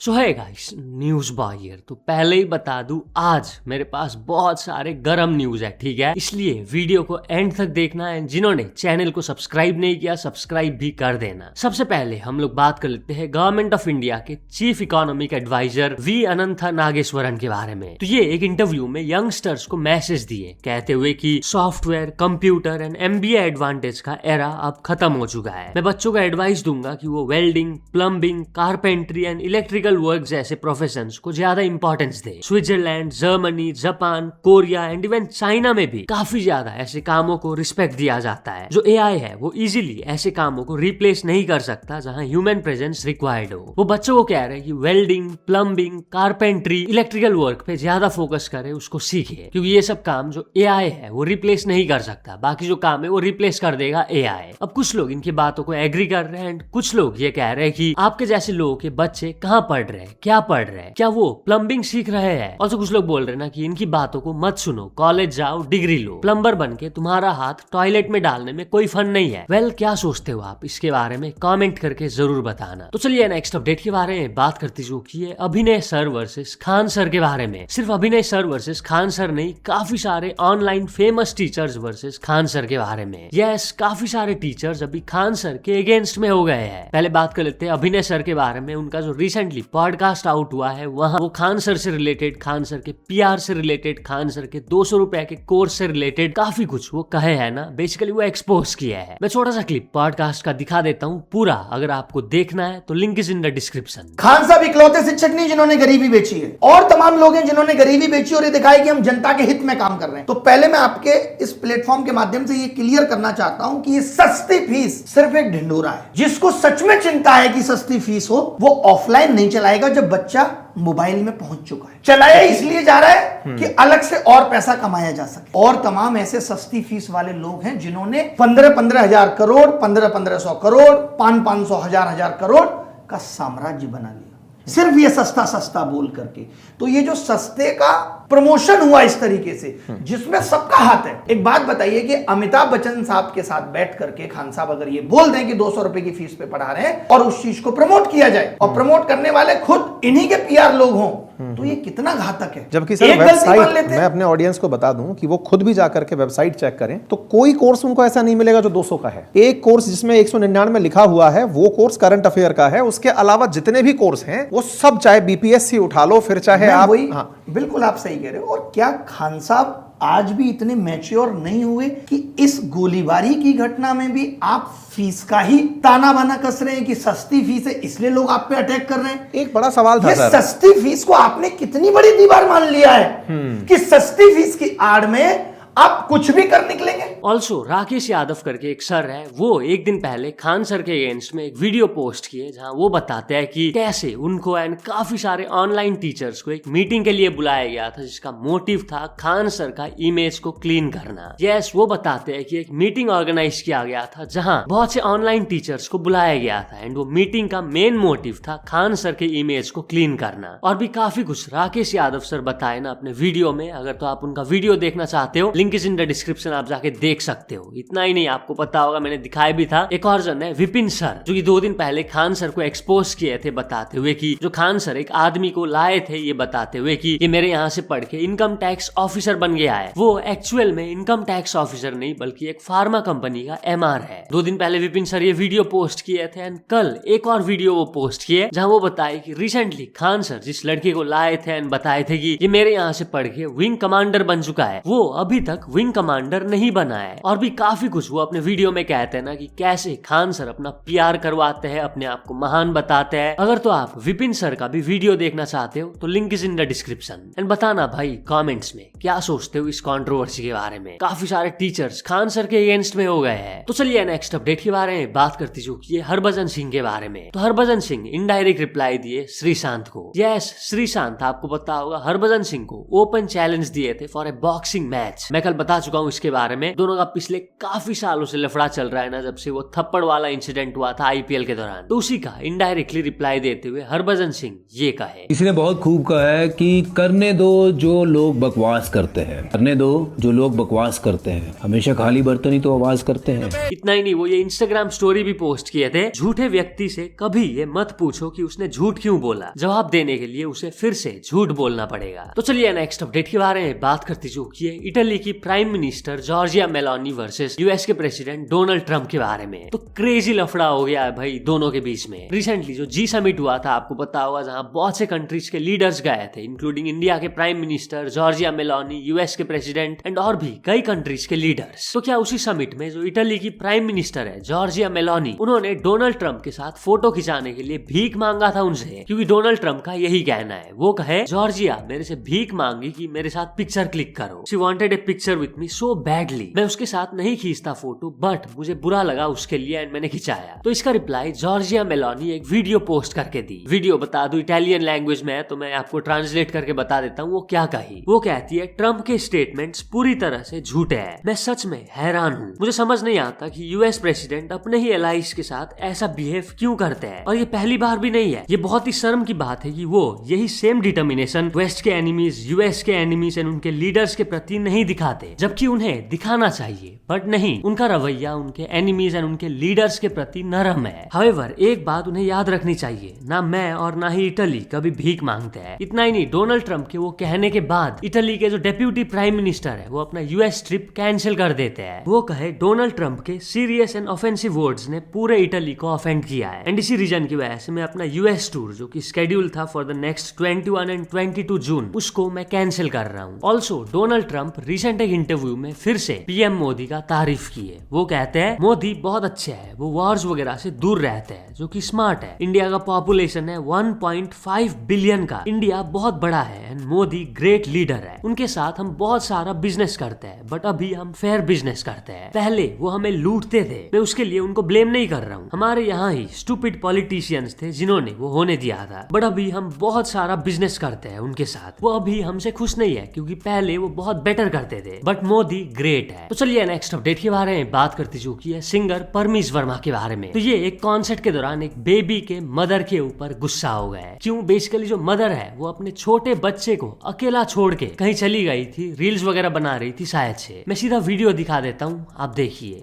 सो है guys, news boy here. तो पहले ही बता दूं, आज मेरे पास बहुत सारे गरम न्यूज है, ठीक है? इसलिए वीडियो को एंड तक देखना है। जिन्होंने चैनल को सब्सक्राइब नहीं किया, सब्सक्राइब भी कर देना। सबसे पहले हम लोग बात कर लेते हैं गवर्नमेंट ऑफ इंडिया के chief economic adviser V Anantha Nageswaran के बारे में। तो ये एक इंटरव्यू में यंगस्टर्स को मैसेज दिए, कहते हुए कि software, computer and MBA advantage का एरा अब खत्म हो चुका है। मैं बच्चों को एडवाइस दूंगा कि वो welding, plumbing, carpentry and electrical work जैसे प्रोफेशंस को ज्यादा importance they. Switzerland, Germany, Japan, Korea and even China में भी काफी ज्यादा ऐसे कामों को रिस्पेक्ट दिया जाता है। जो एआई है वो इजीली ऐसे कामों को रिप्लेस नहीं कर सकता जहां ह्यूमन प्रेजेंस रिक्वायर्ड हो। वो बच्चों को कह रहे हैं कि welding, plumbing, carpentry, electrical work पे ज्यादा फोकस करे, उसको सीखे, क्योंकि ये सब काम जो एआई है वो रिप्लेस नहीं कर सकता। बाकी जो काम है वो रिप्लेस कर देगा एआई। अब कुछ लोग इनकी बातों को एग्री कर रहे हैं एंड कुछ लोग ये कह रहे हैं कि आपके जैसे लोगों के बच्चे कहाँ पढ़ रहे हैं, क्या पढ़ रहे हैं, क्या वो प्लम्बिंग सीख रहे हैं? और कुछ लोग बोल रहे हैं ना कि इनकी बातों को मत सुनो, कॉलेज जाओ, डिग्री लो। प्लम्बर बनके तुम्हारा हाथ टॉयलेट में डालने में कोई फन नहीं है। वेल, क्या सोचते हो आप इसके बारे में? कमेंट करके जरूर बताना। तो चलिए नेक्स्ट अपडेट के बारे में बात करती जो की है अभिनय सर वर्सेस खान सर के बारे में। सिर्फ अभिनय सर वर्सेस खान सर नहीं, काफी सारे online famous teachers versus Khan sir के बारे में। यस, काफी सारे टीचर्स अभी खान सर के अगेंस्ट में हो गए हैं। पहले बात कर लेते हैं अभिनय सर के बारे में। उनका जो रिसेंटली पॉडकास्ट आउट हुआ है, वहां वो खान सर से रिलेटेड, खान सर के पीआर से रिलेटेड, खान सर के 200 रुपए के कोर्स से रिलेटेड काफी कुछ वो कहे है ना। बेसिकली वो एक्सपोज किया है। मैं छोटा सा क्लिप पॉडकास्ट का दिखा देता हूँ पूरा, अगर आपको देखना है तो link is in the description. Khan साहब इकलौते शिक्षक नहीं जिन्होंने गरीबी बेची है, और तमाम लोग हैं जिन्होंने गरीबी बेची और ये दिखाया कि हम जनता के हित में काम कर रहे हैं। तो पहले मैं आपके इस प्लेटफॉर्म के माध्यम से ये क्लियर करना चाहता हूं कि ये सस्ती फीस सिर्फ एक ढिंडोरा है। जिसको सच में चिंता है कि सस्ती फीस हो, वो ऑफलाइन नहीं चलाएगा जब बच्चा मोबाइल में पहुंच चुका है। चलाया इसलिए जा रहा है कि अलग से और पैसा कमाया जा सके। और तमाम ऐसे सस्ती फीस वाले लोग हैं जिन्होंने 15-15 हजार करोड़, 1500 करोड़, 500 हजार करोड़ का साम्राज्य बना लिया सिर्फ ये सस्ता सस्ता बोल करके। तो ये जो सस्ते का प्रमोशन हुआ इस तरीके से, जिसमें सबका हाथ है। एक बात बताइए कि अमिताभ बच्चन साहब के साथ बैठ करके खान साहब अगर ये बोल दें कि 200 रुपए की फीस पे पढ़ा रहे हैं और उस चीज को प्रमोट किया जाए और प्रमोट करने वाले खुद इन्हीं के पीआर लोग हों, तो ये कितना घातक है। जबकि सर वेबसाइट, मैं अपने ऑडियंस को बता दूं कि वो खुद भी जाकर के वेबसाइट चेक करें तो कोई कोर्स उनको ऐसा नहीं मिलेगा जो 200 का है। एक कोर्स जिसमें 199 लिखा हुआ है वो कोर्स करंट अफेयर का है। उसके अलावा जितने भी कोर्स हैं वो सब, चाहे बीपीएससी उठा लो, फिर चाहे आप। हाँ, बिल्कुल आप सही कह रहे हो। और क्या खान साहब आज भी इतने मैच्योर नहीं हुए कि इस गोलीबारी की घटना में भी आप फीस का ही ताना बाना कस रहे हैं कि सस्ती फीस है इसलिए लोग आप पे अटैक कर रहे हैं? एक बड़ा सवाल था सर, सस्ती फीस को आपने कितनी बड़ी दीवार मान लिया है कि सस्ती फीस की आड़ में आप कुछ भी कर निकलेंगे। ऑल्सो राकेश यादव करके एक सर है, वो एक दिन पहले खान सर के अगेंस्ट में एक वीडियो पोस्ट किए जहां वो बताते हैं कि कैसे उनको एंड काफी सारे ऑनलाइन टीचर्स को एक मीटिंग के लिए बुलाया गया था, जिसका मोटिव था खान सर का इमेज को क्लीन करना। यस, वो बताते हैं कि एक मीटिंग ऑर्गेनाइज किया गया था जहां बहुत से ऑनलाइन टीचर्स को बुलाया गया था एंड वो मीटिंग का मेन मोटिव था खान सर के इमेज को क्लीन करना। और भी काफी कुछ राकेश यादव सर बताए ना अपने वीडियो में। अगर तो आप उनका वीडियो देखना चाहते हो, link is in the description, आप जाके देख सकते हो। इतना ही नहीं, आपको पता होगा मैंने दिखाया भी था, एक और जन है विपिन सर, जो कि 2 दिन पहले खान सर को एक्सपोज किए थे, बताते हुए कि जो खान सर एक आदमी को लाए थे ये बताते हुए कि ये मेरे यहाँ से पढ़ के इनकम टैक्स ऑफिसर बन गया है। वो एक्चुअल में इनकम टैक्स ऑफिसर नहीं बल्कि एक फार्मा कंपनी का एमआर है। 2 दिन पहले विपिन सर ये वीडियो पोस्ट किए थे एंड कल एक और वीडियो वो पोस्ट किए जहाँ वो बताए कि रिसेंटली खान सर जिस लड़के को लाए थे एंड बताए थे कि ये मेरे यहाँ से पढ़ के विंग कमांडर बन चुका है, वो अभी तक विंग कमांडर नहीं बना है। और भी काफी कुछ वो अपने वीडियो में कहते हैं ना कि कैसे खान सर अपना पीआर करवाते हैं, अपने आप को महान बताते हैं। अगर तो आप विपिन सर का भी वीडियो देखना चाहते हो तो link is in the description. And बताना भाई कमेंट्स में क्या सोचते हो इस कंट्रोवर्सी के बारे में। काफी सारे टीचर्स खान सर के अगेंस्ट में हो गए हैं। तो चलिए नेक्स्ट अपडेट के बारे में बात करती जो कि हरभजन सिंह के बारे में। तो हरभजन सिंह इनडायरेक्ट रिप्लाई दिए श्रीशांत को। यस, श्रीशांत आपको पता होगा हरभजन सिंह को ओपन चैलेंज दिए थे फॉर ए बॉक्सिंग मैच। मैं कल बता चुका हूँ इसके बारे में। दोनों का पिछले काफी सालों से लफड़ा चल रहा है ना, जब से वो थप्पड़ वाला इंसिडेंट हुआ था आईपीएल के दौरान। तो उसी का इनडायरेक्टली रिप्लाई देते हुए हरभजन सिंह ये कहे, इसने बहुत खूब कहा है कि करने दो जो लोग बकवास करते हैं, करने दो जो लोग बकवास करते हैं, हमेशा खाली बर्तन ही तो आवाज करते हैं। इतना ही नहीं, वो ये इंस्टाग्राम स्टोरी भी पोस्ट किए थे, झूठे व्यक्ति से कभी ये मत पूछो कि उसने झूठ क्यों बोला, जवाब देने के लिए उसे फिर से झूठ बोलना पड़ेगा। तो चलिए नेक्स्ट अपडेट के बारे में बात करती चुकी है इटली की prime minister Giorgia Meloni versus US के प्रेसिडेंट डोनाल्ड ट्रंप के बारे में। तो क्रेजी लफड़ा हो गया है भाई दोनों के बीच में। रिसेंटली जो जी समिट हुआ था आपको पता होगा, जहां बहुत से कंट्रीज के लीडर्स गए थे, इंक्लूडिंग इंडिया के prime minister, Giorgia Meloni, US के प्रेसिडेंट एंड और भी कई कंट्रीज के लीडर्स। तो क्या उसी समिट में जो इटली की प्राइम मिनिस्टर है जॉर्जिया मेलोनी, उन्होंने डोनाल्ड ट्रंप के साथ फोटो खिंचाने के लिए भीख मांगा था उनसे, क्योंकि डोनाल्ड ट्रंप का यही कहना है। वो कहे जॉर्जिया मेरे से भीख मांगी कि मेरे साथ पिक्चर क्लिक करो, she wanted A picture with me so badly. मैं उसके साथ नहीं खींचता फोटो, बट मुझे बुरा लगा उसके लिए एंड मैंने खिंचाया। तो इसका रिप्लाई जॉर्जिया मेलोनी एक वीडियो पोस्ट करके दी। वीडियो बता दूं इटालियन लैंग्वेज में है, तो मैं आपको ट्रांसलेट करके बता देता हूँ वो क्या कही। वो कहती है, ट्रंप के स्टेटमेंट्स पूरी तरह से झूठे हैं। मैं सच में हैरान हूँ। मुझे समझ नहीं आता कि यूएस प्रेसिडेंट अपने ही एलाइज के साथ ऐसा बिहेव क्यों करते हैं, और ये पहली बार भी नहीं है। ये बहुत ही शर्म की बात है कि वो यही सेम डिटर्मिनेशन वेस्ट के एनिमीज, यूएस के एनिमीज एंड उनके लीडर्स के प्रति नहीं दिखाते, जबकि उन्हें दिखाना चाहिए, बट नहीं। उनका रवैया उनके एनिमीज एंड उनके लीडर्स के प्रति नरम है। हाउएवर एक बात उन्हें याद रखनी चाहिए, ना मैं और ना ही इटली कभी भीख मांगते हैं। इतना ही नहीं, डोनाल्ड ट्रंप के वो कहने के बाद इटली के जो डेप्यूटी प्राइम मिनिस्टर है वो अपना यूएस ट्रिप कैंसिल कर देते हैं। वो कहे डोनाल्ड ट्रंप के सीरियस एंड ऑफेंसिव वर्ड्स ने पूरे इटली को ऑफेंड किया है, एंड इसी रीजन की वजह से मैं अपना यूएस टूर जो कि शेड्यूल था फॉर द नेक्स्ट 21 एंड 22 जून, उसको मैं कैंसिल कर रहा हूँ। ऑल्सो डोनाल्ड ट्रंप रिसेंट एक इंटरव्यू में फिर से पीएम मोदी का तारीफ किए। वो कहते हैं मोदी बहुत अच्छे हैं, वो वॉर्स वगैरह से दूर रहते हैं, जो कि स्मार्ट है। इंडिया का पॉपुलेशन है 1.5 बिलियन का, इंडिया बहुत बड़ा है एंड मोदी ग्रेट लीडर है। उनके साथ हम बहुत सारा बिजनेस करते हैं, बट अभी हम फेयर बिजनेस करते हैं। पहले वो हमें लूटते थे, मैं उसके लिए उनको ब्लेम नहीं कर रहा हूँ। हमारे यहाँ ही स्टूपिड पॉलिटिशियंस थे जिन्होंने वो होने दिया था, बट अभी हम बहुत सारा बिजनेस करते हैं उनके साथ। वो अभी हमसे खुश नहीं है, क्योंकि पहले वो बहुत बेटर करते थे, बट मोदी ग्रेट है। तो चलिए नेक्स्ट अपडेट के बारे में बात करती चुकी है सिंगर परमीश वर्मा के बारे में। तो ये एक कॉन्सर्ट के दौरान एक बेबी के मदर के ऊपर गुस्सा हो गए। क्यों? बेसिकली जो मदर है वो अपने छोटे बच्चे को अकेला छोड़ के कहीं चली गई थी, रील्स वगैरह बना रही थी शायद से। मैं सीधा वीडियो दिखा देता हूँ, आप देखिए।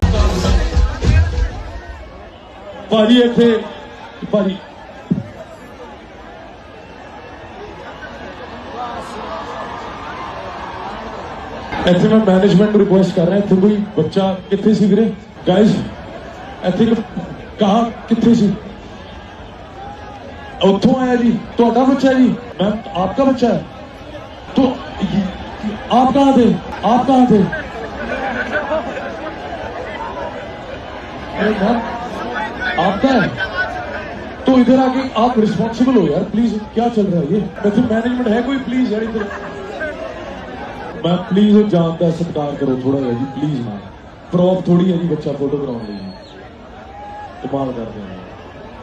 ਇੱਥੇ ਮੈਂ ਮੈਨੇਜਮੈਂਟ ਨੂੰ ਰਿਕੁਐਸਟ ਕਰ ਰਿਹਾ, ਇੱਥੇ ਕੋਈ ਬੱਚਾ ਕਿੱਥੇ ਸੀ ਵੀਰੇ? ਗਾਇਜ਼ ਇੱਥੇ ਕਹਾਂ ਕਿੱਥੇ ਸੀ? ਉੱਥੋਂ ਆਇਆ ਜੀ, ਤੁਹਾਡਾ ਬੱਚਾ ਜੀ? मैम आपका बच्चा है, तो आप कहाँ थे? आप कहाँ थे? अरे मैम आपका है तो इधर आके आप रिस्पॉन्सिबल हो यार, प्लीज। क्या चल रहा है ये? वैसे मैनेजमेंट है कोई? प्लीज यार इधर मैं प्लीज जानता सत्कार करो थोड़ा है जी, प्लीज मैम। प्रॉप थोड़ी है जी बच्चा फोटो कराने लिए, कमाल करते हैं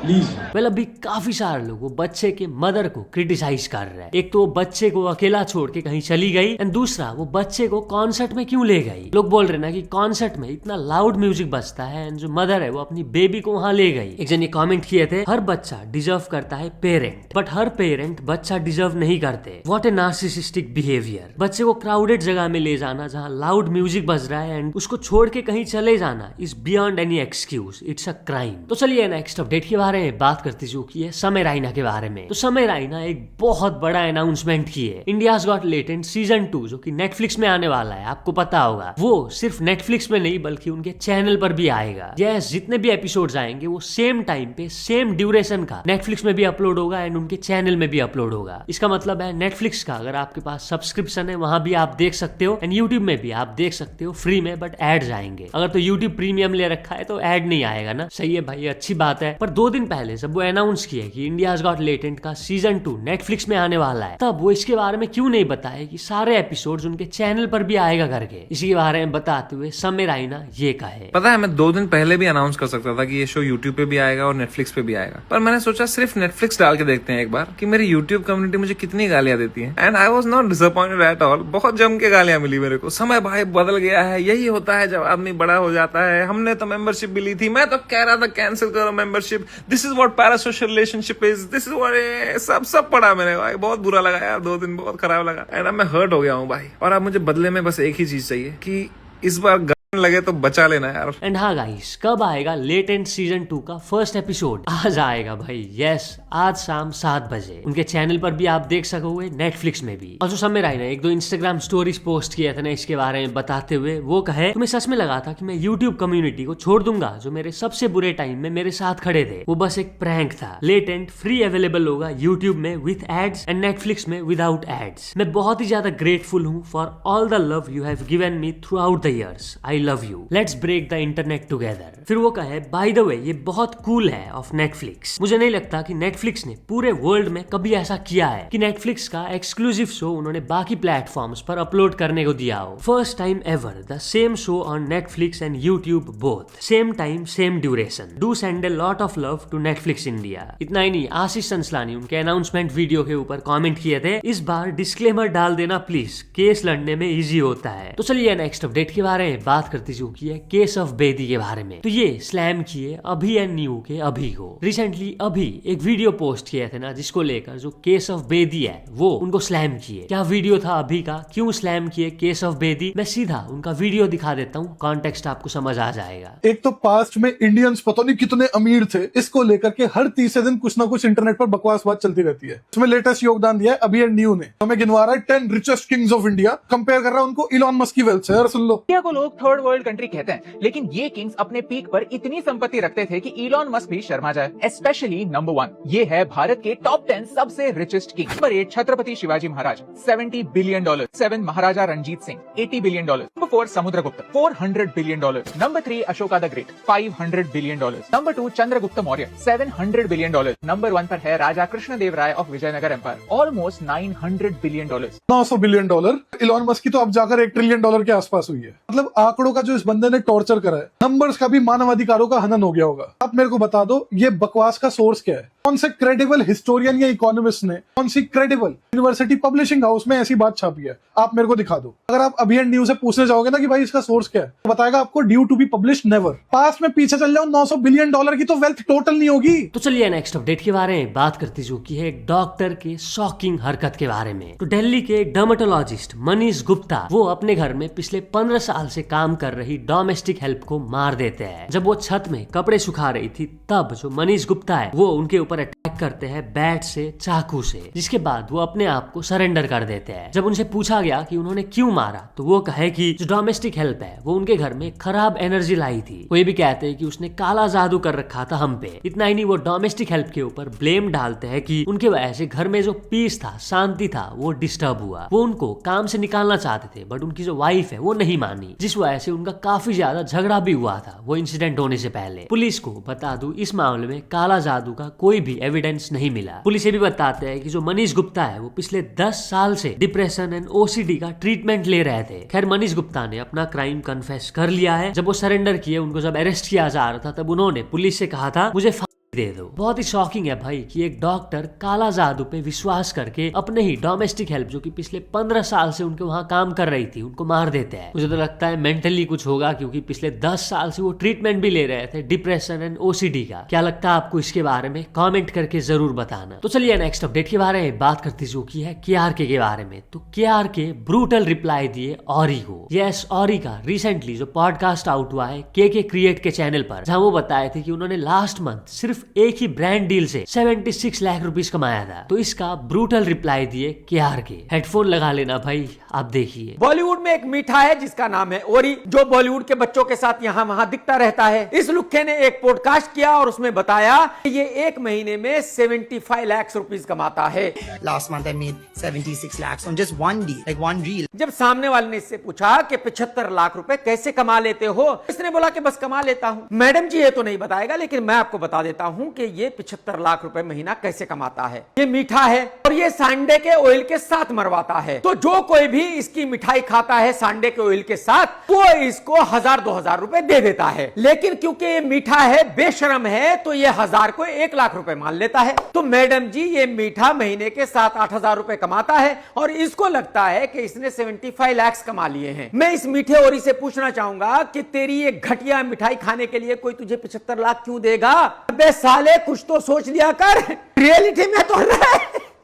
प्लीज। वेल अभी काफी सारे लोग वो बच्चे के मदर को क्रिटिसाइज कर रहे हैं। एक तो वो बच्चे को अकेला छोड़ के कहीं चली गई, एंड दूसरा वो बच्चे को कॉन्सर्ट में क्यों ले गई। लोग बोल रहे ना कि कॉन्सर्ट में इतना लाउड म्यूजिक बजता है एंड जो मदर है वो अपनी बेबी को वहां ले गई। एक जन ये कमेंट किए थे, हर बच्चा डिजर्व करता है पेरेंट, बट हर पेरेंट बच्चा डिजर्व नहीं करते। What A narcissistic behaviour. बच्चे को क्राउडेड जगह में ले जाना जहाँ लाउड म्यूजिक बज रहा है एंड उसको छोड़ के कहीं चले जाना is beyond any excuse, it's a crime. तो चलिए नेक्स्ट अपडेट के बारे में बात करती चुकी है समय राइना के बारे में। तो समय राइना एक बहुत बड़ा अनाउंसमेंट की है, इंडियाज गॉट लेटेंट सीजन 2 जो कि नेटफ्लिक्स में आने वाला है, आपको पता होगा। वो सिर्फ नेटफ्लिक्स में नहीं बल्कि उनके चैनल पर भी आएगा। यस, जितने भी एपिसोड्स आएंगे वो सेम टाइम पे सेम ड्यूरेशन का नेटफ्लिक्स में भी अपलोड होगा एंड उनके चैनल में भी अपलोड होगा। इसका मतलब है नेटफ्लिक्स का अगर आपके पास सब्सक्रिप्शन है वहां भी आप देख सकते हो, एंड यूट्यूब में भी आप देख सकते हो फ्री में, बट एड्स आएंगे। अगर तो यूट्यूब प्रीमियम ले रखा है तो एड नहीं आएगा ना। सही है भाई, अच्छी बात है। पर 2 दिन दिन पहले जब वो अनाउंस किया कि इंडियाज गॉट लेटेंट का सीजन 2 नेटफ्लिक्स में आने वाला है, तब वो इसके बारे में क्यों नहीं बताए कि सारे एपिसोड्स उनके चैनल पर भी आएगा करके। इसी के बारे में बताते हुए समीर रायना ये कहे, पता है मैं 2 दिन पहले भी अनाउंस कर सकता था कि ये शो यूट्यूब पे भी आएगा और नेटफ्लिक्स पे भी आएगा, पर मैंने सोचा सिर्फ नेटफ्लिक्स डाल के देखते हैं एक बार कि मेरी यूट्यूब कम्युनिटी मुझे कितनी गालियां देती है। And I was not disappointed at all. बहुत जम के गालियां मिली मेरे को। समय भाई बदल गया है, यही होता है जब आदमी बड़ा हो जाता है। हमने तो मेंबरशिप भी ली थी, मैं तो कह रहा था कैंसिल करो membership, this is what parasocial relationship is, this is what सब पढ़ा मैंने भाई। बहुत बुरा लगा यार, 2 दिन बहुत खराब लगा। एंड अब मैं हर्ट हो गया हूँ भाई, और अब मुझे बदले में बस एक ही चीज चाहिए कि इस बार लगे तो बचा लेना यार। एंड हाँ गाइस, कब आएगा लेटेंट सीजन 2 का फर्स्ट एपिसोड? आज आएगा भाई, यस, आज शाम 7 बजे उनके चैनल पर भी आप देख सकोगे, नेटफ्लिक्स में भी। और जो समय राय ने 1-2 इंस्टाग्राम स्टोरीज पोस्ट किया था ना इसके बारे में बताते हुए, वो कहे तुम्हें सच में लगा था कि मैं यूट्यूब कम्युनिटी को छोड़ दूंगा जो मेरे सबसे बुरे टाइम में मेरे साथ खड़े थे? वो बस एक प्रैंक था। लेटेंट फ्री अवेलेबल होगा यूट्यूब में विथ एड्स एंड नेटफ्लिक्स में विदाउट एड्स। मैं बहुत ही ज्यादा ग्रेटफुल हूँ for all the love you have given me throughout the years. I love you, let's break the internet together. फिर वो कहे, बाय द वे ये बहुत कूल है ऑफ नेटफ्लिक्स। मुझे नहीं लगता कि नेटफ्लिक्स ने पूरे वर्ल्ड में कभी ऐसा किया है कि नेटफ्लिक्स का एक्सक्लूसिव शो उन्होंने बाकी प्लेटफॉर्म्स पर अपलोड करने को दिया हो। First time ever the same show on Netflix and YouTube both, same time same duration. Do send a lot of love to Netflix India. इतना ही नहीं, आशीष संसलानी उनके अनाउंसमेंट वीडियो के ऊपर कमेंट किए थे, इस बार डिस्क्लेमर डाल देना प्लीज, केस लड़ने में इजी होता है। तो चलिए नेक्स्ट अपडेट के बारे में बात करती जो की है केस ऑफ बेदी के बारे में। तो ये स्लैम किए अभी एंड न्यू के अभी को। रिसेंटली अभी एक वीडियो पोस्ट किया था ना जिसको लेकर जो केस ऑफ बेदी है वो उनको स्लैम किए। क्या वीडियो था अभी का, क्यों स्लैम किए केस ऑफ बेदी, मैं सीधा उनका वीडियो दिखा देता हूँ, कॉन्टेक्स्ट आपको समझ आ जाएगा। एक तो पास्ट में इंडियंस पता नहीं कितने अमीर थे, इसको लेकर के हर तीसरे दिन कुछ ना कुछ इंटरनेट पर बकवास बात चलती रहती है। इसमें लेटेस्ट योगदान दिया है अभी एंड न्यू ने, हमें गिनवा रहा है 10 richest Kings of India, compare कर रहा है उनको इलॉन मस्क की वेल्थ से। यार सुन लो, इंडिया को लोग थर्ड वर्ल्ड कंट्री कहते हैं, लेकिन ये किंग्स अपने पीक पर इतनी संपत्ति रखते थे कि इलॉन मस्क भी शर्मा जाए। स्पेशली नंबर 1 ये है भारत के टॉप 10 सबसे richest king. Number 8 Chhatrapati Shivaji Maharaj $70 billion. 7 Maharaja Ranjit Singh $80 billion. Number 4 Samudragupta $400 billion. Number 3 Ashoka the great $500 billion. Number 2 Chandragupta Maurya $700 billion. Number 1 पर है Raja Krishnadeva Raya of Vijayanagara empire, almost $900 billion. $900 billion. Elon Musk की तो अब जाकर $1 ट्रिलियन के आसपास हुई है। मतलब आंकड़ों का जो इस बंदे ने टॉर्चर करा है, नंबर्स का भी मानवाधिकारों का हनन हो गया होगा। आप मेरे को बता दो ये बकवास का सोर्स क्या है? कौन से क्रेडिबल हिस्टोरियन या इकोनॉमिस्ट ने, कौन सी क्रेडिबल यूनिवर्सिटी पब्लिशिंग हाउस में ऐसी बात छापी है? आप मेरे को दिखा दो। अगर आप अभी एंड न्यूज़ से पूछने जाओगे ना कि भाई इसका सोर्स क्या है, तो बताएगा आपको due to be published never. पास में पीछे चल जाओ, $900 बिलियन की तो वेल्थ टोटल नहीं होगी। तो चलिए नेक्स्ट अपडेट के बारे में बात करती जो की है एक डॉक्टर के शॉकिंग हरकत के बारे में। तो दिल्ली के एक डर्मेटोलॉजिस्ट मनीष गुप्ता, वो अपने घर में पिछले 15 साल से काम कर रही डोमेस्टिक हेल्प को मार देते हैं। जब वो छत में कपड़े सुखा रही थी तब जो मनीष गुप्ता है वो उनके ऊपर अटैक करते हैं बैट से, चाकू से, जिसके बाद वो अपने आप को सरेंडर कर देते हैं। जब उनसे पूछा गया कि उन्होंने क्यों मारा तो वो कहे कि जो डोमेस्टिक हेल्प है वो उनके घर में खराब एनर्जी लाई थी। वो ये भी कहते हैं कि उसने काला जादू कर रखा था हम पे। इतना ही नहीं, वो डोमेस्टिक हेल्प के ऊपर ब्लेम डालते हैं कि उनके वजह से घर में जो पीस था, शांति था, वो डिस्टर्ब हुआ। वो उनको काम से निकालना चाहते थे बट उनकी जो वाइफ है वो नहीं मानी, जिस वजह से उनका काफी ज्यादा झगड़ा भी हुआ था वो इंसिडेंट होने से पहले। पुलिस को बता दूं इस मामले में काला जादू का कोई भी एविडेंस नहीं मिला। पुलिस ये भी बताते हैं कि जो मनीष गुप्ता है वो पिछले 10 साल से डिप्रेशन एंड ओसीडी का ट्रीटमेंट ले रहे थे। खैर मनीष गुप्ता ने अपना क्राइम कन्फेस कर लिया है। जब वो सरेंडर किए, उनको जब अरेस्ट किया जा रहा था तब उन्होंने पुलिस से कहा था मुझे दे दो। बहुत ही शॉकिंग है भाई कि एक डॉक्टर काला जादू पे विश्वास करके अपने ही डोमेस्टिक हेल्प जो कि पिछले 15 साल से उनके वहां काम कर रही थी उनको मार देते हैं। मुझे तो लगता है मेंटली कुछ होगा, क्योंकि पिछले 10 साल से वो ट्रीटमेंट भी ले रहे थे डिप्रेशन एंड ओसीडी का। क्या लगता है आपको इसके बारे में? कमेंट करके जरूर बताना। तो चलिए नेक्स्ट अपडेट के बारे में बात करती जो की है KRK के बारे में। तो KRK ब्रूटल रिप्लाई दिए ऑरी को। यस, ऑरी का रिसेंटली जो पॉडकास्ट आउट हुआ है KK क्रिएट के चैनल पर, जहां वो बताए थे कि उन्होंने लास्ट मंथ सिर्फ एक ही ब्रांड डील से 76 लाख रुपीस कमाया था। तो इसका ब्रूटल रिप्लाई दिए KRK। हेडफोन लगा लेना भाई, आप देखिए। बॉलीवुड में एक मीठा है जिसका नाम है ओरी, जो बॉलीवुड के बच्चों के साथ यहाँ वहाँ दिखता रहता है। इस लुक्के ने एक पॉडकास्ट किया और उसमें बताया कि ये एक महीने में 75 लाख रुपीस कमाता है। Last month I made 76 lakhs on just one deal, like one reel. जब सामने वाले ने इससे पूछा कि 75 लाख रुपए कैसे कमा लेते हो, इसने बोला कि बस कमा लेता हूँ। मैडम जी ये तो नहीं बताएगा, लेकिन मैं आपको बता देता हूं कि ये 75 लाख रुपए महीना कैसे कमाता है। ये मीठा है और ये सांडे के ऑयल के साथ मरवाता है, तो जो कोई भी इसकी मिठाई खाता है सांडे के ऑयल के साथ, वो इसको 1000-2000 रुपए दे देता है। लेकिन क्योंकि ये मीठा है, बेशरम है, तो ये 1000 को 1 लाख रुपए मान लेता है। तो मैडम जी, ये मीठा महीने के 7-8 हजार रुपए कमाता है और इसको लगता है कि इसने 75 लाख कमा लिए हैं। मैं इस मीठे ओरी से पूछना चाहूंगा कि तेरी ये घटिया मिठाई खाने के लिए कोई तुझे 75 लाख क्यों देगा? अबे साले, कुछ तो सोच लिया कर, रियलिटी में तो रह,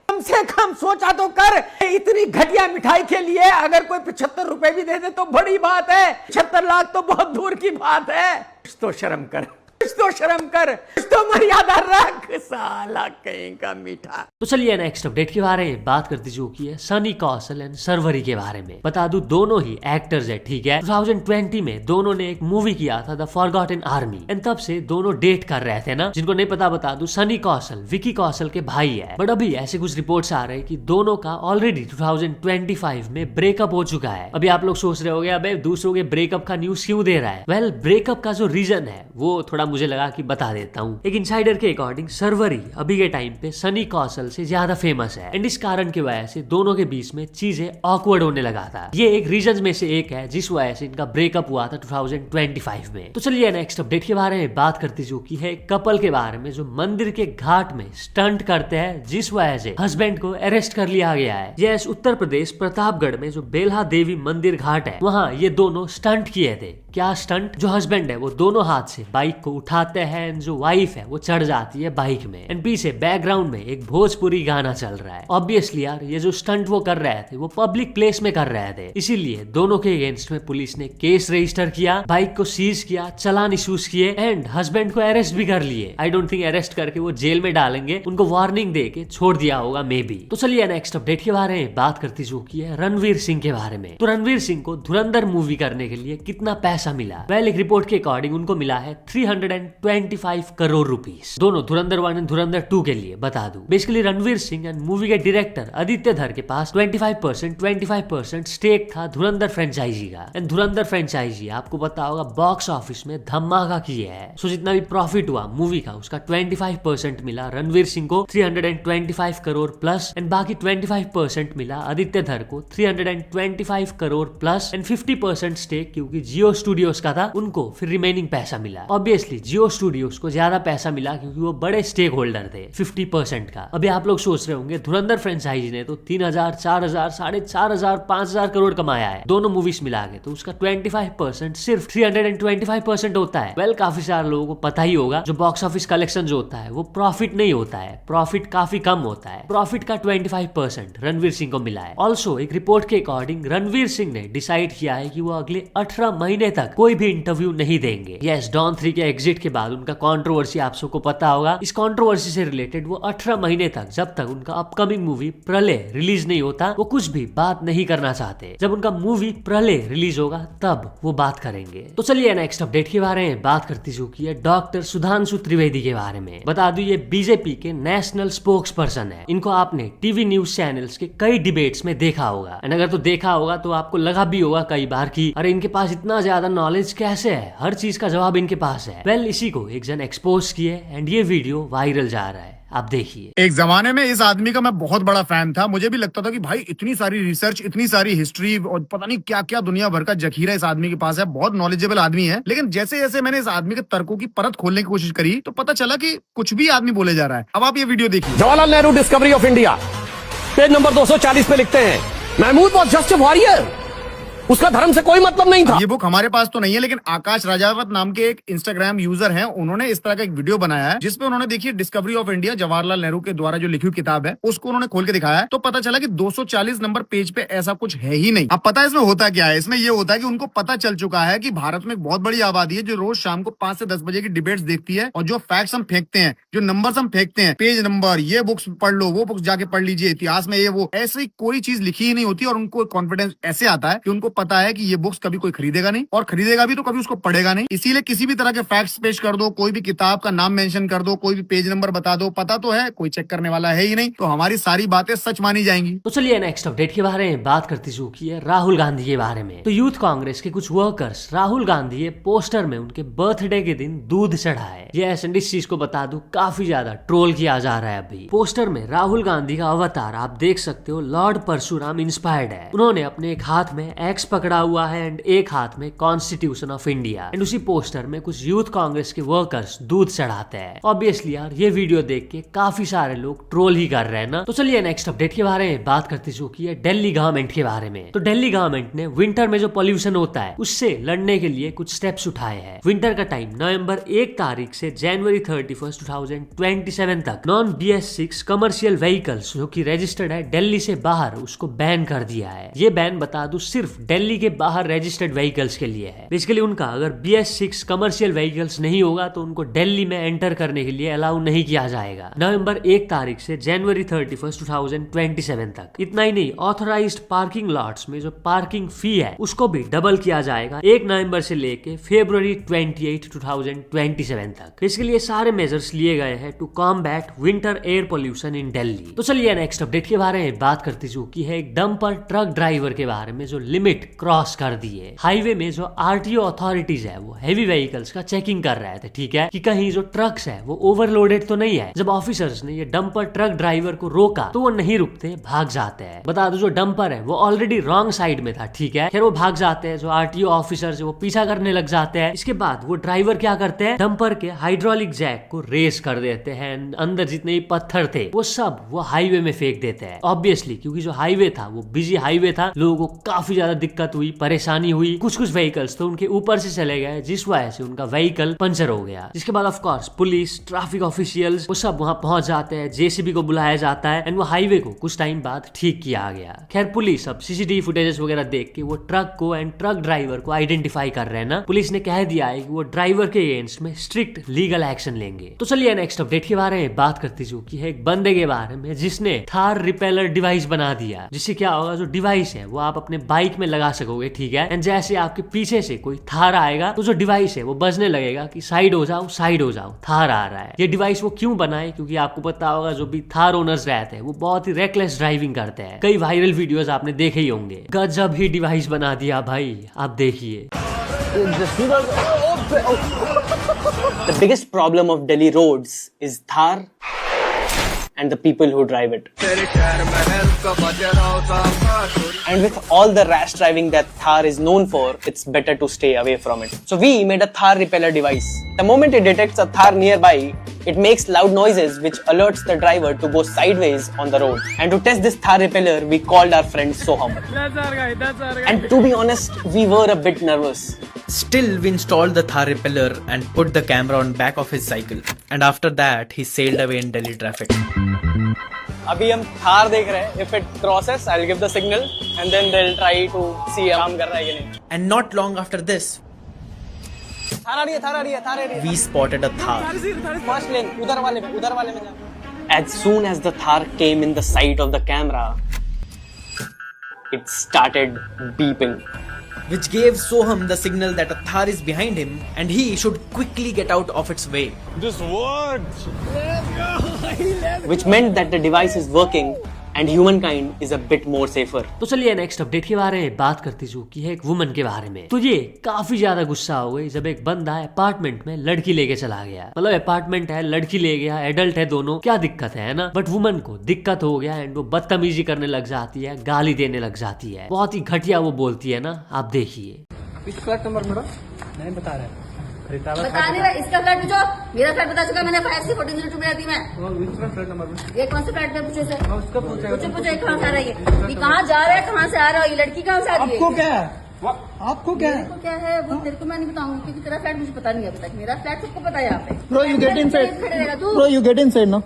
कम से कम सोचा तो कर। इतनी घटिया मिठाई के लिए अगर कोई 75 रुपए भी दे दे तो बड़ी बात है, 75 लाख तो बहुत दूर की बात है। कुछ तो शर्म कर, कुछ तो शर्म कर, कुछ तो मर्यादा रख, साला कहीं का मीठा। तो चलिए नेक्स्ट अपडेट के बारे में बात करते जो की है सनी कौशल एंड सर्वरी के बारे में। बता दूं, दोनों ही एक्टर्स है, ठीक है। 2020 में दोनों ने एक मूवी किया था द फॉरगॉटन आर्मी, एंड तब से दोनों डेट कर रहे थे ना। जिनको नहीं पता बता दूं, सनी कौशल विकी कौशल के भाई है। बट अभी ऐसे कुछ रिपोर्ट्स आ रहे हैं कि दोनों का ऑलरेडी 2025 में ब्रेकअप हो चुका है। अभी आप लोग सोच रहे होंगे, अबे दूसरों के ब्रेकअप का न्यूज क्यों दे रहा है? वेल, ब्रेकअप का जो रीजन है वो थोड़ा मुझे लगा कि बता देता हूँ। एक इनसाइडर के अकॉर्डिंग सर्वरी अभी के टाइम पे सनी कौशल से ज्यादा फेमस है, एंड इस कारण की वजह से दोनों के बीच में चीजें ऑकवर्ड होने लगा था। ये एक रीजन में से एक है जिस वजह से इनका ब्रेकअप हुआ था 2025 में। तो चलिए नेक्स्ट अपडेट के बारे में बात करते जो की है कपल के बारे में, जो मंदिर के घाट में स्टंट करते हैं, जिस वजह से हस्बैंड को अरेस्ट कर लिया गया है। यस, उत्तर प्रदेश प्रतापगढ़ में जो बेल्हा देवी मंदिर घाट है, वहाँ ये दोनों स्टंट किए थे। क्या स्टंट? जो हस्बैंड है वो दोनों हाथ से बाइक को उठाते हैं, जो वाइफ है वो चढ़ जाती है बाइक में, एंड पीछे बैकग्राउंड में एक भोजपुरी गाना चल रहा है। ऑब्वियसली यार, ये जो स्टंट वो कर रहे थे वो पब्लिक प्लेस में कर रहे थे, इसीलिए दोनों के अगेंस्ट में पुलिस ने केस रजिस्टर किया, बाइक को सीज किया, चालान इशूज किए, एंड हस्बैंड को अरेस्ट भी कर लिए। आई डोंट थिंक अरेस्ट करके वो जेल में डालेंगे, उनको वार्निंग दे के छोड़ दिया होगा मे बी। तो चलिए नेक्स्ट अपडेट के बारे में बात करती जो की है रणवीर सिंह के बारे में। तो रणवीर सिंह को धुरंधर मूवी करने के लिए कितना पैसा मिला? वेल, एक रिपोर्ट के अकॉर्डिंग उनको मिला है 325 करोड़ रुपीस, दोनों धुरंधर 1 एंड धुरंधर 2 के लिए। बता दूं, basically Ranveer Singh and movie के डायरेक्टर आदित्य धर के पास 25% स्टेक था धुरंधर फ्रेंचाइजी का, एंड धुरंधर फ्रेंचाइजी आपको पता होगा बॉक्स ऑफिस में धमाका किया है। सो जितना भी प्रॉफिट हुआ मूवी का, उसका 25% मिला रणवीर सिंह को 325 करोड़ प्लस, एंड बाकी 25% मिला आदित्य धर को 325 करोड़ प्लस, एंड 50% स्टेक क्योंकि जियो स्टूडियोज का था, उनको फिर रिमेनिंग पैसा मिला। ऑब्वियसली जियो स्टूडियोज को ज्यादा पैसा मिला क्योंकि वो बड़े स्टेक होल्डर थे 50% का। अभी आप लोग सोच रहे होंगे धुरंधर फ्रेंचाइजी ने तो 3000, 4000, 4500, 5000 करोड़ कमाया है दोनों मूवीज मिला के, तो उसका 25% सिर्फ 325% होता है। वेल, काफी सारे लोगों को पता ही होगा जो बॉक्स ऑफिस कलेक्शन जो होता है वो प्रॉफिट नहीं होता है, प्रॉफिट काफी कम होता है। प्रॉफिट का 25% रणवीर सिंह को मिला है। ऑल्सो एक रिपोर्ट के अकॉर्डिंग रणवीर सिंह ने डिसाइड किया है कि वो अगले 18 महीने तक कोई भी इंटरव्यू नहीं देंगे। यस, डॉन 3 के एग्जिट के बाद उनका कंट्रोवर्सी आप सबको पता होगा। इस कंट्रोवर्सी से रिलेटेड वो 18 महीने तक, जब तक उनका अपकमिंग मूवी प्रलय रिलीज नहीं होता, वो कुछ भी बात नहीं करना चाहते। जब उनका मूवी प्रलय रिलीज होगा तब वो बात करेंगे। तो चलिए नेक्स्ट अपडेट के बारे में बात करती जो की है डॉक्टर सुधांशु त्रिवेदी के बारे में। बता दूं, ये बीजेपी के नेशनल स्पोक्स पर्सन है। इनको आपने टीवी न्यूज चैनल्स के कई डिबेट्स में देखा होगा, एंड अगर तो देखा होगा तो आपको लगा भी होगा कई बार कि अरे इनके पास इतना ज्यादा नॉलेज कैसे है, हर चीज का जवाब इनके पास है। वेल, इसी को एक जन एक्सपोज किए एंड ये वीडियो वायरल जा रहा है, आप देखिए। एक जमाने में इस आदमी का मैं बहुत बड़ा फैन था। मुझे भी लगता था कि भाई इतनी सारी रिसर्च, इतनी सारी हिस्ट्री और पता नहीं क्या क्या दुनिया भर का जखीरा इस आदमी के पास है। बहुत नॉलेजेबल आदमी है। लेकिन जैसे जैसे मैंने इस आदमी के तर्कों की परत खोलने की कोशिश करी तो पता चला कि कुछ भी आदमी बोले जा रहा है। अब आप ये वीडियो देखिए। Jawaharlal Nehru discovery of India, page number 240 पे लिखते हैं, Mahmud was just a warrior, उसका धर्म से कोई मतलब नहीं था। ये बुक हमारे पास तो नहीं है, लेकिन आकाश राजावत नाम के एक इंस्टाग्राम यूजर हैं, उन्होंने इस तरह का एक वीडियो बनाया है जिसपे उन्होंने देखिए discovery of India Jawaharlal Nehru के द्वारा जो लिखी हुई किताब है उसको उन्होंने खोल के दिखाया है। तो पता चला कि 240 नंबर पेज पे ऐसा कुछ है ही नहीं। अब पता है इसमें होता क्या है? इसमें ये होता है कि उनको पता चल चुका है कि भारत में एक बहुत बड़ी आबादी है जो रोज शाम को 5 से 10 बजे की डिबेट्स देखती है, और जो फैक्ट्स हम फेंकते हैं, जो नंबर्स हम फेंकते हैं, पेज नंबर, ये बुक्स पढ़ लो, वो बुक्स जाके पढ़ लीजिए, इतिहास में ये वो, ऐसी कोई चीज लिखी ही नहीं होती। और उनको कॉन्फिडेंस ऐसे आता है कि उनको पता है कि ये बुक्स कभी कोई खरीदेगा नहीं, और खरीदेगा भी तो कभी उसको पढ़ेगा नहीं। इसीलिए किसी भी तरह के फैक्ट्स पेश कर दो, कोई भी किताब का नाम मेंशन कर दो, कोई भी पेज नंबर बता दो, पता तो है कोई चेक करने वाला है ही नहीं, तो हमारी सारी बातें सच मानी जाएंगी। तो चलिए नेक्स्ट अपडेट के बारे में बात करती चुकी है राहुल गांधी के बारे में। तो यूथ कांग्रेस के कुछ वर्कर्स राहुल गांधी के पोस्टर में उनके बर्थडे के दिन दूध चढ़ाए। ये इस चीज को बता दूं काफी ज्यादा ट्रोल किया जा रहा है। अभी पोस्टर में राहुल गांधी का अवतार आप देख सकते हो लॉर्ड परशुराम इंस्पायर्ड है। उन्होंने अपने एक हाथ में एक्स पकड़ा हुआ है एंड एक हाथ में कॉन्स्टिट्यूशन ऑफ इंडिया। एंड उसी पोस्टर में कुछ यूथ कांग्रेस के वर्कर्स दूध चढ़ाते हैं। ऑब्वियसली यार ये वीडियो देख के काफी सारे लोग ट्रोल ही कर रहे हैं ना। तो चलिए नेक्स्ट अपडेट के बारे में बात करती चुकी है दिल्ली गवर्नमेंट के बारे में। तो दिल्ली गवर्नमेंट ने विंटर में जो पॉल्यूशन होता है उससे लड़ने के लिए कुछ स्टेप्स उठाए हैं। विंटर का टाइम नवंबर 1 तारीख से जनवरी 31, 2027 तक नॉन BS6 कमर्शियल व्हीकल्स जो कि रजिस्टर्ड है दिल्ली से बाहर उसको बैन कर दिया है। ये बैन बता दूं सिर्फ दिल्ली के बाहर रजिस्टर्ड व्हीकल्स के लिए है। बेसिकली उनका अगर BS6 कमर्शियल व्हीकल्स नहीं होगा तो उनको दिल्ली में एंटर करने के लिए अलाउ नहीं किया जाएगा नवंबर 1 तारीख से जनवरी 31, 2027 तक। इतना ही नहीं, ऑथोराइज्ड पार्किंग लॉट्स में जो पार्किंग फी है उसको भी डबल किया जाएगा 1 नवंबर से लेके फरवरी 28, 2027 तक। इसके लिए सारे मेजर्स लिए गए हैं to combat winter air pollution in Delhi. तो चलिए नेक्स्ट अपडेट के बारे में बात करती चुकी है एक डंपर ट्रक ड्राइवर के बारे में जो लिमिट क्रॉस कर दी है। हाईवे में जो RTO अथॉरिटीज है वो हैवी व्हीकल्स का चेकिंग कर रहे थे, ठीक है, कि कहीं जो ट्रक्स है वो ओवरलोडेड तो नहीं है। जब ऑफिसर्स ने ये डंपर ट्रक ड्राइवर को रोका तो वो नहीं रुकते, भाग जाते हैं। बता दो जो डंपर है वो ऑलरेडी रॉन्ग साइड में था, ठीक है, फिर वो भाग जाते हैं। जो RTO ऑफिसर्स है वो पीछा करने लग जाते हैं। इसके बाद वो ड्राइवर क्या करते हैं, डंपर के हाइड्रोलिक जैक को रेस कर देते हैं। अंदर जितने भी पत्थर थे वो सब वो हाईवे में फेंक देते हैं। ऑब्वियसली क्योंकि जो हाईवे था वो बिजी हाईवे था, लोगों को काफी ज्यादा दिक्कत हुई, परेशानी हुई। कुछ व्हीकल्स तो उनके ऊपर से चले गए जिस वजह से उनका व्हीकल पंचर हो गया। जिसके बाद of course police, traffic officials वो सब वहां पहुंच जाते हैं, JCB को बुलाया जाता है एंड वो हाईवे को कुछ टाइम बाद ठीक किया गया। खैर पुलिस अब CCTV फुटेजेस वगैरह देख के वो ट्रक को एंड ट्रक ड्राइवर को आइडेंटिफाई कर रहे हैं ना। पुलिस ने कह दिया है कि वो ड्राइवर के अगेंस्ट में स्ट्रिक्ट लीगल एक्शन लेंगे। तो चलिए नेक्स्ट अपडेट के बारे में बात करती चुकी है एक बंदे के बारे में जिसने थार रिपेलर डिवाइस बना दिया। जिससे क्या होगा, जो डिवाइस है वो आप अपने बाइक में लगा सकोगे, ठीक है, एंड जैसे आपके पीछे से कोई थार आएगा तो जो डिवाइस है वो बजने लगेगा कि साइड हो जाओ, साइड हो जाओ, थार आ रहा है। ये डिवाइस वो क्यों बनाए, क्योंकि आपको पता होगा जो भी थार ओनर्स रहते हैं वो बहुत ही रेकलेस ड्राइविंग करते हैं। कई वायरल वीडियोस आपने देखे ही होंगे। गजब ही डिवाइस बना दिया भाई, आप देखिए। The biggest problem of Delhi roads is Thar and the people who drive it. And with all the rash driving that Thar is known for, it's better to stay away from it. So we made a Thar repeller device. The moment it detects a Thar nearby, it makes loud noises which alerts the driver to go sideways on the road. And to test this Thar repeller, we called our friend Soham. And to be honest, we were a bit nervous. Still, we installed the Thar repeller and put the camera on back of his cycle. And after that, he sailed away in Delhi traffic. अभी हम थार देख रहे हैं. If it crosses, I'll give the signal, and then they'll try to see काम कर रहा है कि नहीं. And not long after this, Thar आ रही है. we spotted a Thar. First lane, उधर वाले में जा. As soon as the Thar came in the sight of the camera, it started beeping. Which gave Soham the signal that a Thar is behind him and he should quickly get out of its way. This works. Which meant that the device is working and humankind is a bit more safer. तो चलिए next update के बारे में बात करती चुकी है एक वुमन के बारे में। तो ये काफी ज्यादा गुस्सा हो गई जब एक बंदा अपार्टमेंट में लड़की लेके चला गया। मतलब अपार्टमेंट है, लड़की ले गया, एडल्ट है दोनों, क्या दिक्कत है ना। बट वुमन को दिक्कत हो गया एंड वो बदतमीजी करने लग जाती है, गाली देने लग जाती है, बहुत ही घटिया वो बोलती है ना। आप देखिए। फ्लैट नंबर मेरा नहीं बता रहा बता नहीं रहा, इसका फ्लैट पूछो, मेरा फ्लैट बता चुका मैंने, 5C1402 में रहती मैं। फ्लैट नंबर ये कौन सा फ्लैट में पूछो सर? उसका पूछो कहाँ से आ रही है, ये कहाँ जा रहा है, कहाँ से आ रहा है, ये लड़की कहाँ से आ रही है? आपको क्या है? आपको क्या है? क्या है वो तेरे को मैं नहीं बताऊंगी क्योंकि तेरा फ्लैट मुझे पता नहीं है। पता मेरा फ्लैट सबको पता है यहाँ पे। Bro, you get inside. Bro, you get inside now.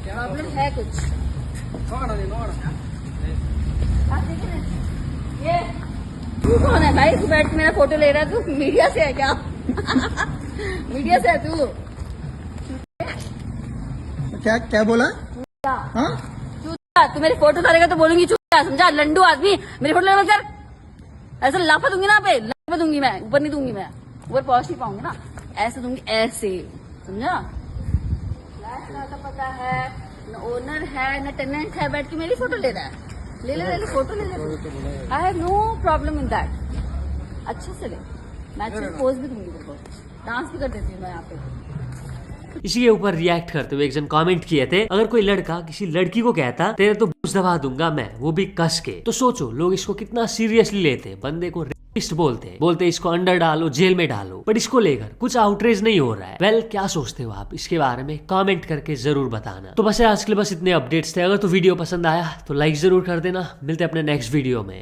Problem है कुछ? ये तू कौन है भाई? तू बैठ के मेरा फोटो ले रहा है, तू मीडिया से है क्या? मीडिया से है तू? क्या क्या बोला? हाँ? चूतिया, तू मेरी फोटो करेगा तो बोलूंगी चूतिया, समझा? लंडू आदमी, मेरी फोटो लेवल कर। ऐसे लाफा दूंगी ना पे, लाफा दूंगी मैं, ऊपर नहीं दूंगी मैं, ऊपर पहुंच नहीं पाऊंगी ना, ऐसे दूंगी, ऐसे, समझा? फ्लैट का पता है, न ओनर है, न टेनेंट है, बैठ के मेरी फोटो ले रहा है। ले ले फोटो ले ले, I have no problem in that. अच्छे से ले, मैं अच्छे से पोज भी दूंगी, तेरे को डांस भी कर देती हूँ मैं यहाँ पे। इसी के ऊपर रिएक्ट करते हुए एक जन कमेंट किए थे, अगर कोई लड़का किसी लड़की को कहता तेरे तो बूझ दबा दूंगा मैं, वो भी कस के, तो सोचो लोग इसको कितना सीरियसली लेते। बंदे को रेपिस्ट बोलते इसको अंडर डालो, जेल में डालो, बट इसको लेकर कुछ आउटरेज नहीं हो रहा है। वेल, क्या सोचते हो आप इसके बारे में? कमेंट करके जरूर बताना। तो बस आज के लिए बस इतने अपडेट्स थे। अगर तो वीडियो पसंद आया तो लाइक जरूर कर देना। मिलते हैं अपने नेक्स्ट वीडियो में।